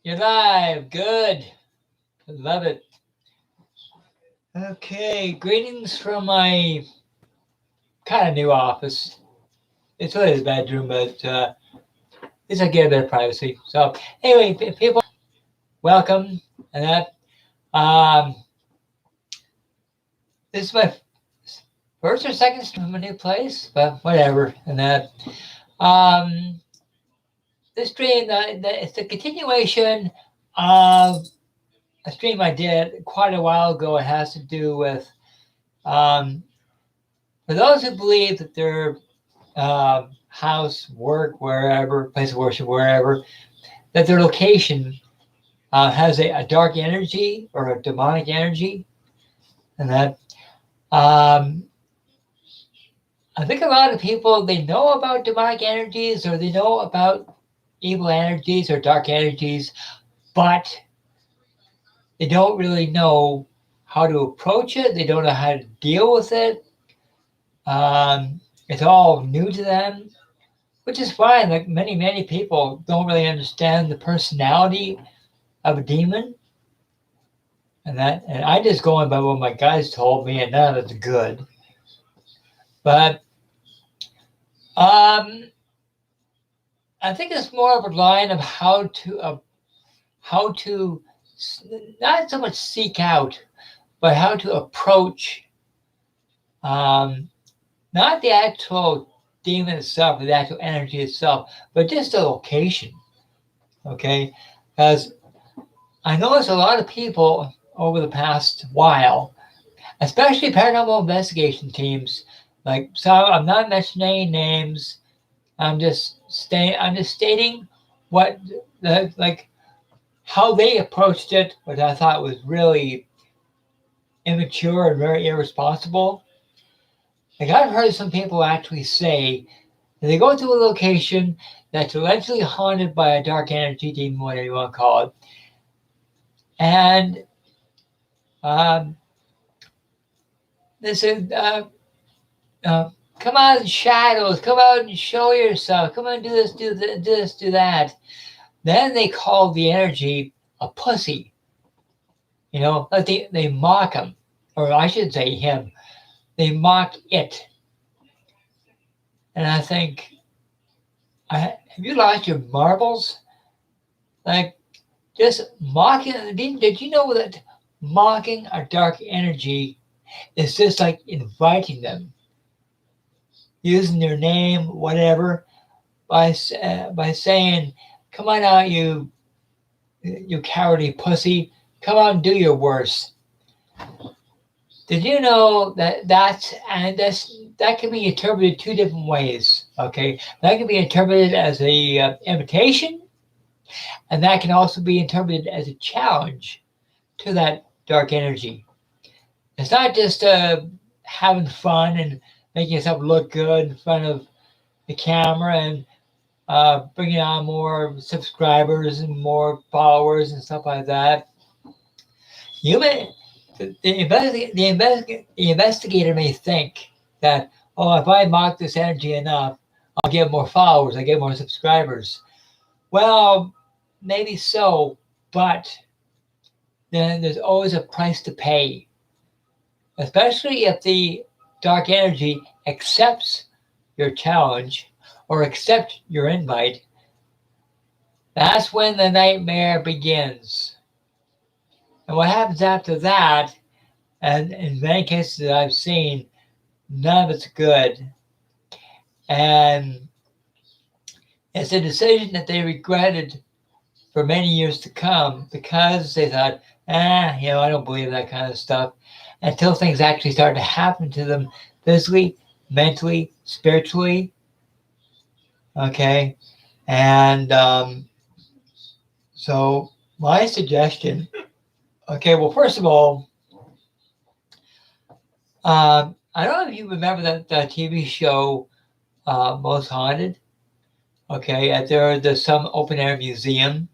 You're live. Good. Love it. Okay. Greetings from my kind of new office. It's really the bedroom, but it's I get a bit of privacy. So anyway, people, welcome. And that this is my first or second stream from a new place, but whatever. And that this stream, it's the continuation of a stream I did quite a while ago. It has to do with for those who believe that their house, work, wherever, place of worship, wherever, that their location has a dark energy or a demonic energy, and that I think a lot of people, they know about demonic energies or they know about evil energies or dark energies, but they don't really know how to approach it. They don't know how to deal with it. It's all new to them, which is fine. Like many people don't really understand the personality of a demon. And I just go on by what my guys told me, and none of it's good. But I think it's more of a line of how to not so much seek out, but how to approach not the actual demon itself, the actual energy itself, but just the location. Okay, because I noticed a lot of people over the past while, especially paranormal investigation teams, like, so I'm not mentioning any names. I'm just stating what how they approached it, which I thought was really immature and very irresponsible. Like, I've heard some people actually say that they go to a location that's allegedly haunted by a dark energy demon, whatever you want to call it, and they said, come out in shadows, come out and show yourself, come on, do this, do this, do that. Then they call the energy a pussy. You know, like they mock him, or I should say him. They mock it. And I think, have you lost your marbles? Like, just mocking. Did you know that mocking a dark energy is just like inviting them, using their name, whatever, by saying, "Come on out, you cowardly pussy! Come out and do your worst." Did you know that that can be interpreted two different ways? Okay, that can be interpreted as a invitation, and that can also be interpreted as a challenge to that dark energy. It's not just having fun and making yourself look good in front of the camera and bringing on more subscribers and more followers and stuff like that. You may the investigator may think that, oh, if I mock this energy enough, I'll get more followers, I get more subscribers. Well, maybe so, but then there's always a price to pay, especially if the dark energy accepts your challenge or accepts your invite. That's when the nightmare begins. And what happens after that, and in many cases that I've seen, none of it's good. And it's a decision that they regretted for many years to come because they thought, I don't believe that kind of stuff, until things actually started to happen to them physically, mentally, spiritually. Okay. And so my suggestion, okay, well, first of all, I don't know if you remember that TV show, Most Haunted. Okay, there's some open air museum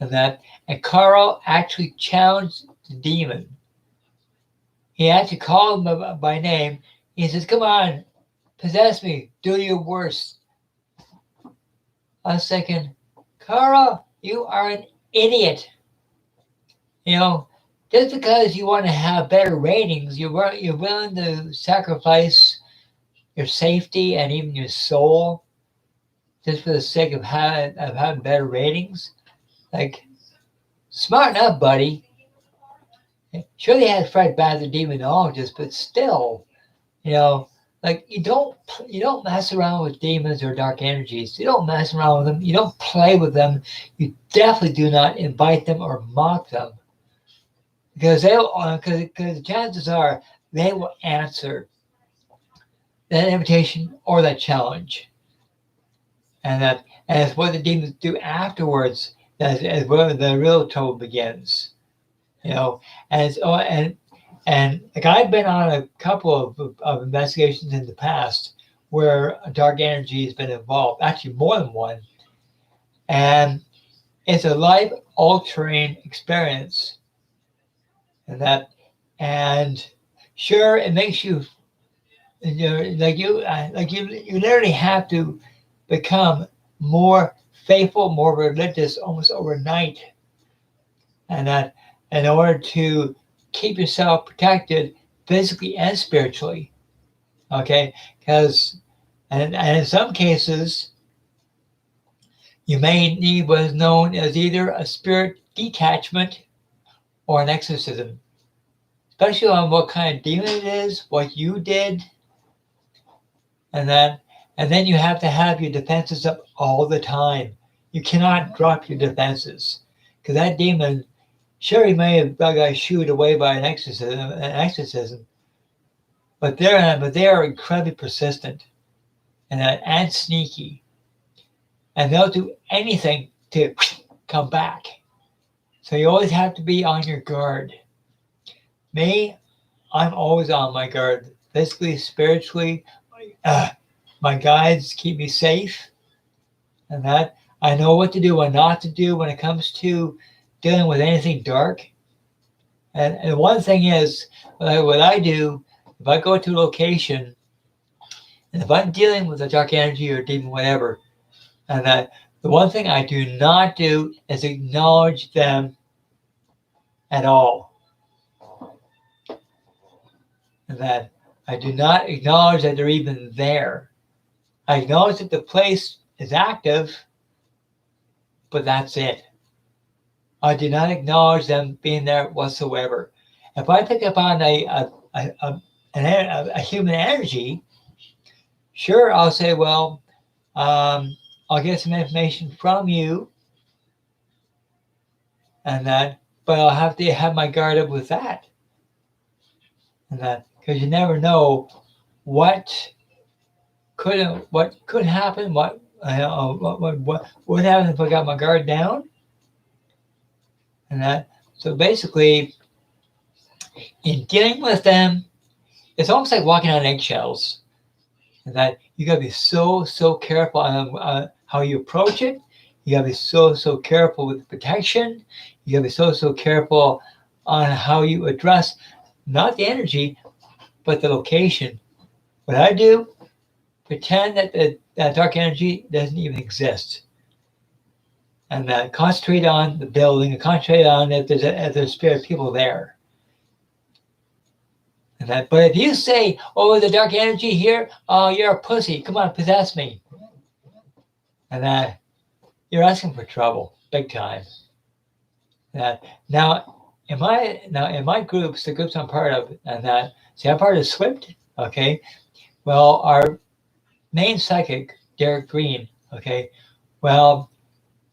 and Carl actually challenged the demon. He actually called him by name. He says, "Come on, possess me, do your worst." I was thinking, Carl, you are an idiot. You know, just because you want to have better ratings, you're willing to sacrifice your safety and even your soul just for the sake of having better ratings. Like, smarten up, buddy. Sure, they had Fred Bass, the demonologist, but still, you know, like you don't mess around with demons or dark energies. You don't mess around with them. You don't play with them. You definitely do not invite them or mock them, because because the chances are they will answer that invitation or that challenge, and it's what the demons do afterwards that is where the real trouble begins. You know, and like I've been on a couple of investigations in the past where dark energy has been involved, actually more than one, and it's a life altering experience, and sure it makes you, you literally have to become more faithful, more religious almost overnight, and that in order to keep yourself protected physically and spiritually. Okay, because and in some cases you may need what is known as either a spirit detachment or an exorcism, especially on what kind of demon it is, what you did, and then you have to have your defenses up all the time. You cannot drop your defenses, because that demon, sure, he may have got shooed away by an exorcism, but they are incredibly persistent and sneaky, and they'll do anything to come back. So you always have to be on your guard. Me, I'm always on my guard, physically, spiritually. My guides keep me safe, and that I know what to do, what not to do when it comes to dealing with anything dark. And one thing is, what I do, if I go to a location, and if I'm dealing with a dark energy or demon, whatever, and that the one thing I do not do is acknowledge them at all. And that I do not acknowledge that they're even there. I acknowledge that the place is active, but that's it. I do not acknowledge them being there whatsoever. If I pick up on a human energy, sure, I'll say, well, I'll get some information from you, but I'll have to have my guard up with that, because you never know what could happen, what happens if I got my guard down, So basically, in dealing with them, it's almost like walking on eggshells. And that you gotta be so careful on how you approach it. You gotta be so careful with the protection. You gotta be so careful on how you address not the energy, but the location. What I do, pretend that dark energy doesn't even exist, and concentrate on the building, and concentrate on if there's spirit people there. But if you say, "Oh, the dark energy here, oh, you're a pussy. Come on, possess me," and you're asking for trouble, big time. Now in my groups, the groups I'm part of, I'm part of SWYPT. Okay, well, our main psychic, Derek Green. Okay, well,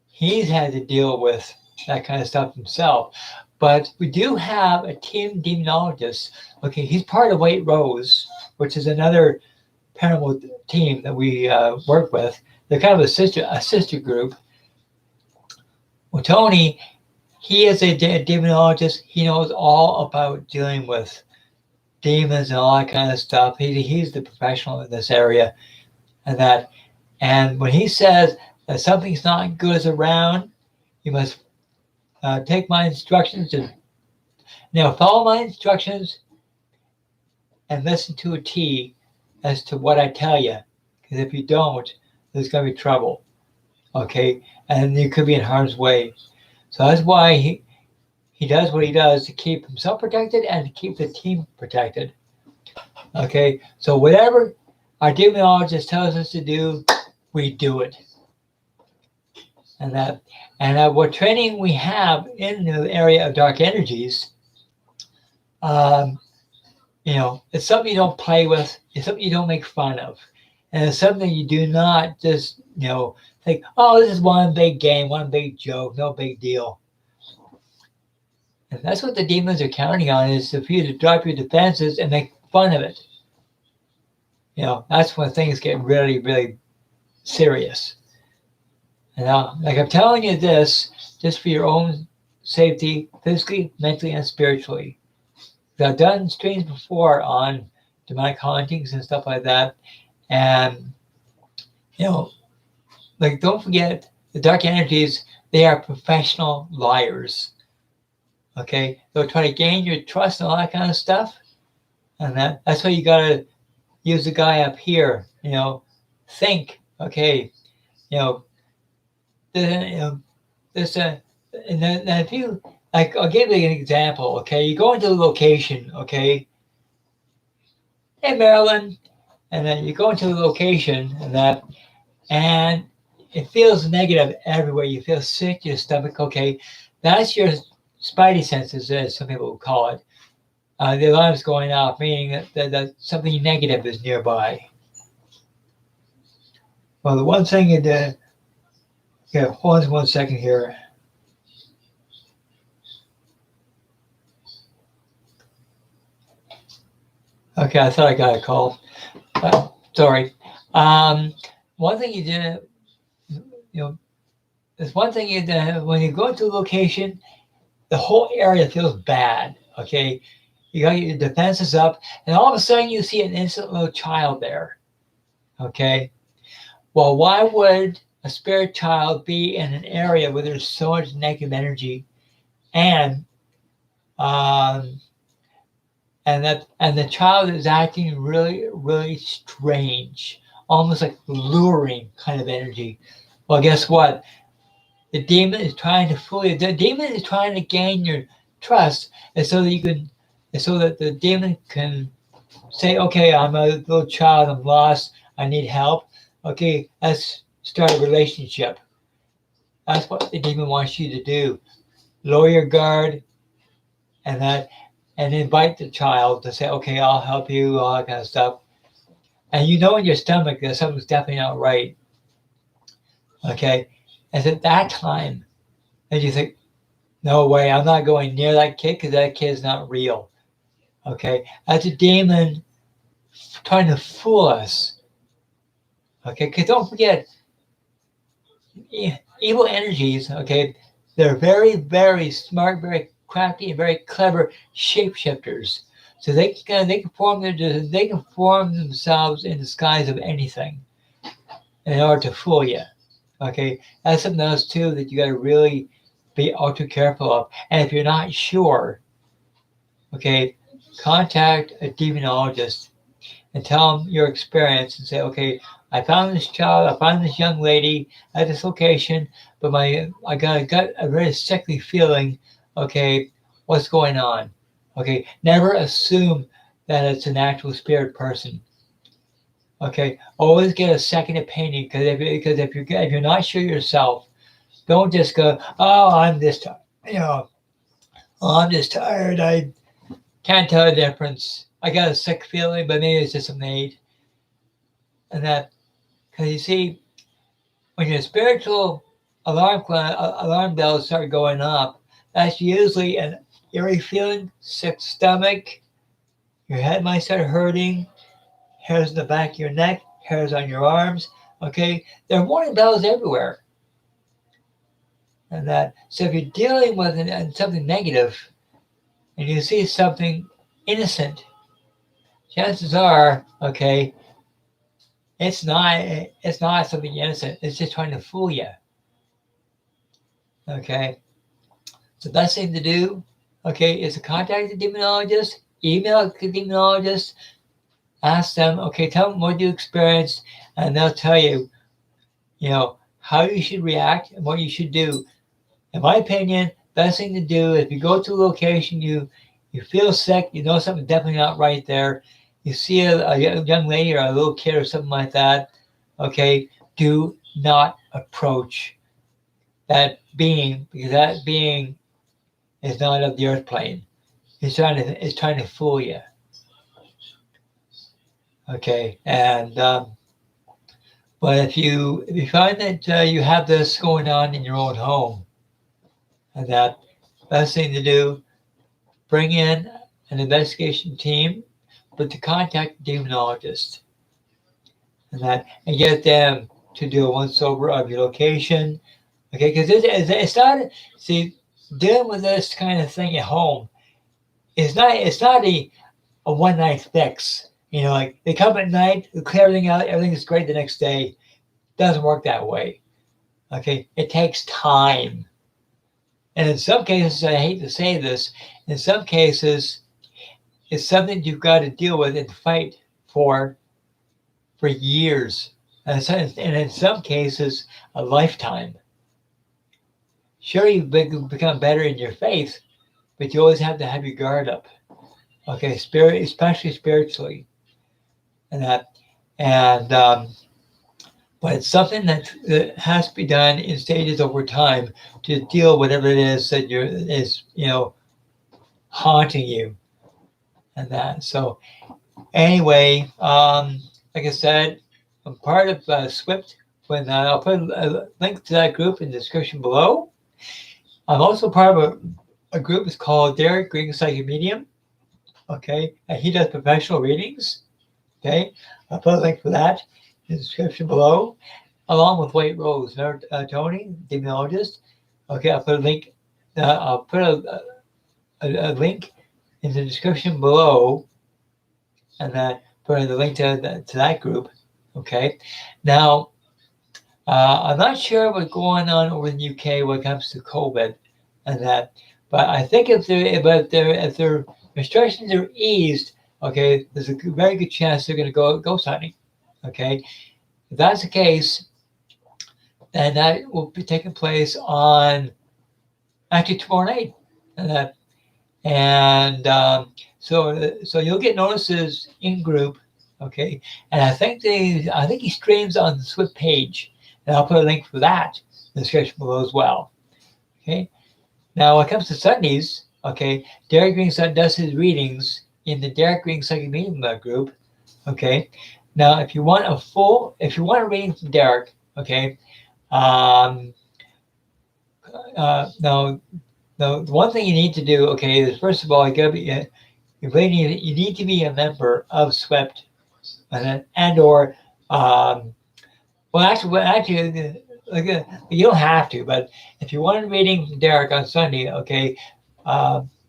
he's had to deal with that kind of stuff himself. But we do have a team demonologist. Okay, he's part of White Rose, which is another paranormal team that we work with. They're kind of a sister group. Well, Tony, he is a demonologist. He knows all about dealing with demons and all that kind of stuff. He's the professional in this area, and when he says that something's not good around, you must take my instructions and follow my instructions and listen to a T as to what I tell you. Because if you don't, there's going to be trouble. Okay, and you could be in harm's way. So that's why he does what he does to keep himself protected and to keep the team protected. Okay, so whatever our demonologist tells us to do, we do it. And that what training we have in the area of dark energies, it's something you don't play with. It's something you don't make fun of. And it's something you do not just, think, oh, this is one big game, one big joke, no big deal. And that's what the demons are counting on, is for you to drop your defenses and make fun of it. That's when things get really, really serious. And now, like I'm telling you this, just for your own safety, physically, mentally, and spiritually. I've done streams before on demonic hauntings and stuff like that. And, don't forget, the dark energies, they are professional liars. Okay? They'll try to gain your trust and all that kind of stuff. And that's why you got to use the guy up here, think, okay, and then if you, like, I'll give you an example, okay? You go into a location, okay, in Maryland, and then you go into the location and it feels negative everywhere. You feel sick, your stomach, okay? That's your spidey senses, as some people would call it. The alarm's going off, meaning that something negative is nearby. Well, the one thing you did, hold on 1 second here. Okay, I thought I got a call. Sorry. One thing you did, there's one thing you did, when you go to a location, the whole area feels bad, okay? You got your defenses up, and all of a sudden you see an innocent little child there, okay? Well, why would a spirit child be in an area where there's so much negative energy, and the child is acting really, really strange, almost like luring kind of energy? Well, guess what? The demon is trying to fool you. The demon is trying to gain your trust, and so that the demon can say, okay, I'm a little child, I'm lost, I need help. Okay, let's start a relationship. That's what the demon wants you to do. Lower your guard and invite the child to say, okay, I'll help you, all that kind of stuff. And in your stomach that something's definitely not right. Okay, and at that time, and you think, no way, I'm not going near that kid because that kid's not real. Okay, that's a demon trying to fool us. Okay, because don't forget, evil energies, okay, they're very, very smart, very crafty, and very clever shapeshifters. So they can form themselves in the disguise of anything in order to fool you. Okay, that's something else too that you got to really be ultra careful of. And if you're not sure, okay, contact a demonologist and tell them your experience and say, okay, I found this child, I found this young lady at this location, but I got a very sickly feeling. Okay, what's going on? Okay, never assume that it's an actual spirit person. Okay, always get a second opinion, because if you're not sure yourself, don't just go, oh, I'm just I'm just tired. I can't tell the difference. I got a sick feeling, but maybe it's just a maid. And that, because you see, when your spiritual alarm bells start going up, that's usually an eerie feeling, sick stomach, your head might start hurting, hairs in the back of your neck, hairs on your arms. Okay, there are warning bells everywhere. And that, so if you're dealing with something negative and you see something innocent, chances are, okay, it's not something innocent. It's just trying to fool you. Okay, so the best thing to do, okay, is to contact the demonologist, email the demonologist, ask them, okay, tell them what you experienced, and they'll tell you, how you should react and what you should do. In my opinion, best thing to do, if you go to a location, you feel sick, you know something's definitely not right there, you see a young lady or a little kid or something like that, okay, do not approach that being, because that being is not of the earth plane. It's trying to fool you. Okay, and but if you find that you have this going on in your own home, and that best thing to do, bring in an investigation team, but to contact the demonologist, and get them to do a once over of your location. Okay, because it's not, see, dealing with this kind of thing at home, it's not a one night fix. You know, like they come at night, they clear everything out, everything is great the next day. Doesn't work that way. Okay, it takes time. And in some cases, I hate to say this, in some cases, it's something you've got to deal with and fight for years. And in some cases, a lifetime. Sure, you become better in your faith, but you always have to have your guard up. Okay, especially spiritually, and but it's something that has to be done in stages over time to deal with whatever it is that is haunting you, and that. So anyway, like I said, I'm part of SWYPT. When I'll put a link to that group in the description below. I'm also part of a group that's called Derek Green Psychic Medium. Okay, and he does professional readings. Okay, I'll put a link for that in the description below, along with White Rose. Remember Tony, demonologist? Okay, I'll put a link. I'll put a link in the description below, and put the link to that group. Okay, now I'm not sure what's going on over in the UK when it comes to COVID and that, but I think if their restrictions are eased, okay, there's a very good chance they're going to go ghost hunting. Okay, if that's the case, then that will be taking place on actually tomorrow night, so you'll get notices in group. Okay, and I think he streams on the SWYPT Page, and I'll put a link for that in the description below as well. Okay, now when it comes to Sundays, okay, Derek Green does his readings in the Derek Green Psychic Medium group. Okay, now if you want a reading from Derek, okay, now the one thing you need to do, okay, is first of all you need to be a member of SWYPT, and or actually, you don't have to, but if you want a reading from Derek on Sunday, okay,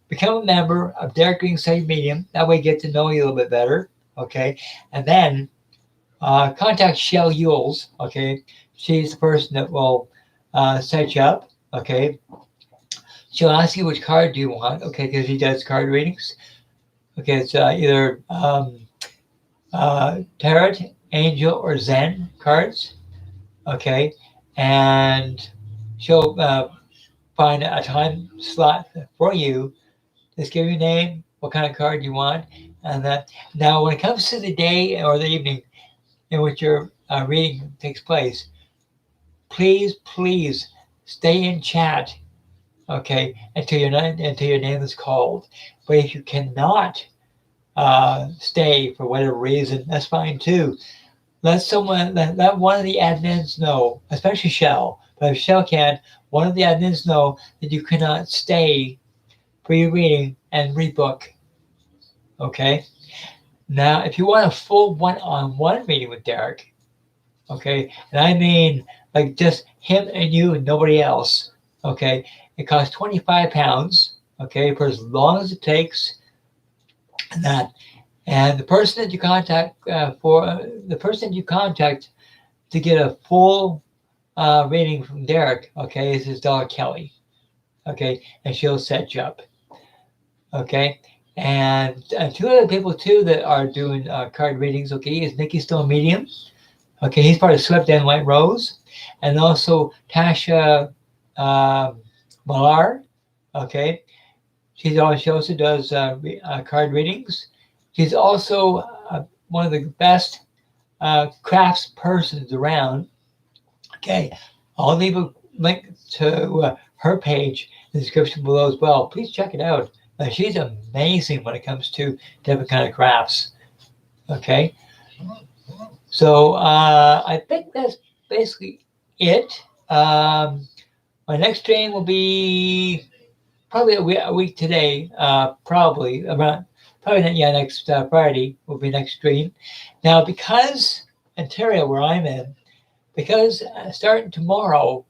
become a member of Derek Green Psychic Medium. That way, you get to know you a little bit better, okay, and then contact Shell Yules, okay. She's the person that will set you up, okay. She'll ask you which card do you want, okay, because he does card readings. Okay, it's either Tarot, Angel, or Zen cards. Okay, and she'll find a time slot for you. Just give your name, what kind of card you want, and that. Now, when it comes to the day or the evening in which your reading takes place, please stay in chat. Okay, until your name is called. But if you cannot stay for whatever reason, that's fine too. Let one of the admins know, especially Shell. But if Shell can't, one of the admins know that you cannot stay for your reading and rebook. Okay. Now, if you want a full one-on-one meeting with Derek, okay, and I mean like just him and you and nobody else, okay, it costs £25, okay, for as long as it takes, and the person that you contact to get a full reading from Derek, okay, is his daughter Kelly, okay, and she'll set you up, okay, and two other people too that are doing card readings, okay, is Nikki Stone Medium, okay, he's part of SWYPT and White Rose, and also Tasha Mellor. Okay, she also does card readings. She's also one of the best crafts persons around. Okay, I'll leave a link to her page in the description below as well. Please check it out. She's amazing when it comes to different kind of crafts. Okay, so I think that's basically it. My next stream will be probably a week today. Probably around next Friday will be next stream. Now because Ontario, where I'm in, because starting tomorrow,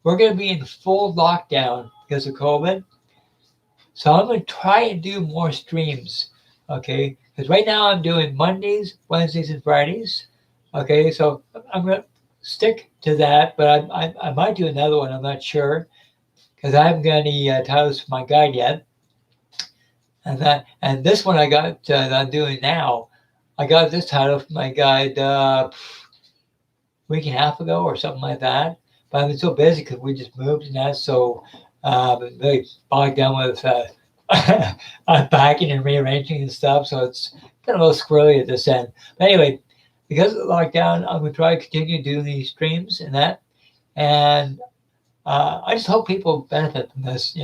we're going to be in full lockdown because of COVID. So I'm going to try and do more streams, okay? Because right now I'm doing Mondays, Wednesdays, and Fridays, okay? So I'm going to stick to that, but I might do another one. I'm not sure because I haven't got any titles for my guide yet. And this one I got that I'm doing now, I got this title for my guide week and a half ago or something like that. But I've been so busy because we just moved and that, so I've been really bogged down with unpacking and rearranging and stuff. So it's kind of a little squirrely at this end. But anyway, because of the lockdown, I'm going to try to continue doing these streams and that. And I just hope people benefit from this.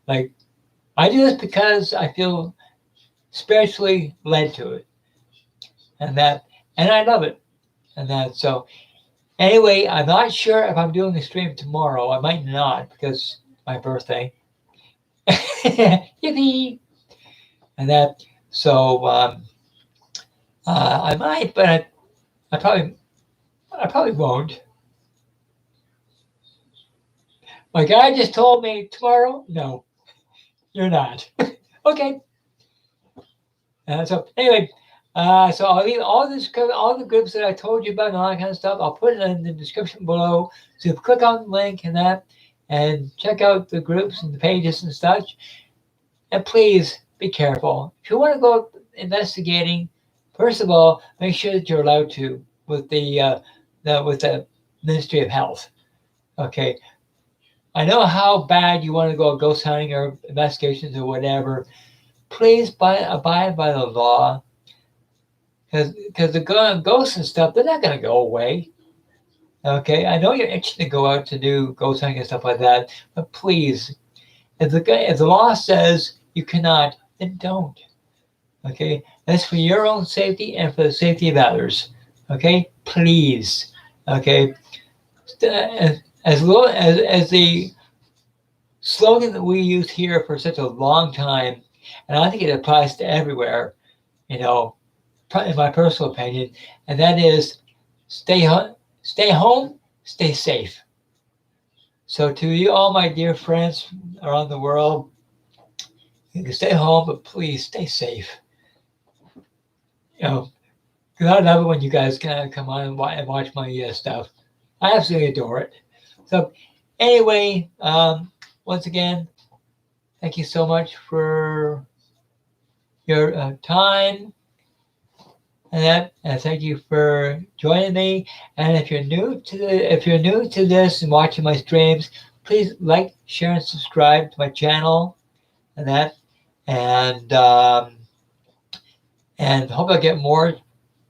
Like I do this because I feel spiritually led to it, and I love it, and that. So anyway, I'm not sure if I'm doing a stream tomorrow. I might not because it's my birthday. Yippee! And that. So I might, but I probably won't. My guy just told me tomorrow. No, you're not. Okay. So anyway, so I'll leave all the groups that I told you about and all that kind of stuff. I'll put it in the description below. So click on the link and that, and check out the groups and the pages and such. And please be careful. If you want to go investigating, first of all, make sure that you're allowed to with the Ministry of Health. Okay. I know how bad you want to go ghost hunting or investigations or whatever. Please abide by the law, because the ghosts and stuff, they're not going to go away. Okay, I know you're itching to go out to do ghost hunting and stuff like that, but please, if the law says you cannot, then don't. Okay, that's for your own safety and for the safety of others. Okay, please. Okay, as the slogan that we used here for such a long time, and I think it applies to everywhere, in my personal opinion, and that is stay home, stay safe. So to you, all my dear friends around the world, you can stay home, but please stay safe. Because I love it when you guys kind of come on and watch my stuff. I absolutely adore it. So anyway, once again, thank you so much for your time and thank you for joining me. And if you're new to this and watching my streams, please like, share, and subscribe to my channel and and hope I get more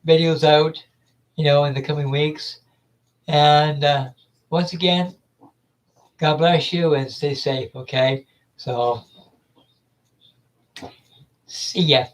videos out, in the coming weeks. And once again, God bless you and stay safe. Okay, so see ya.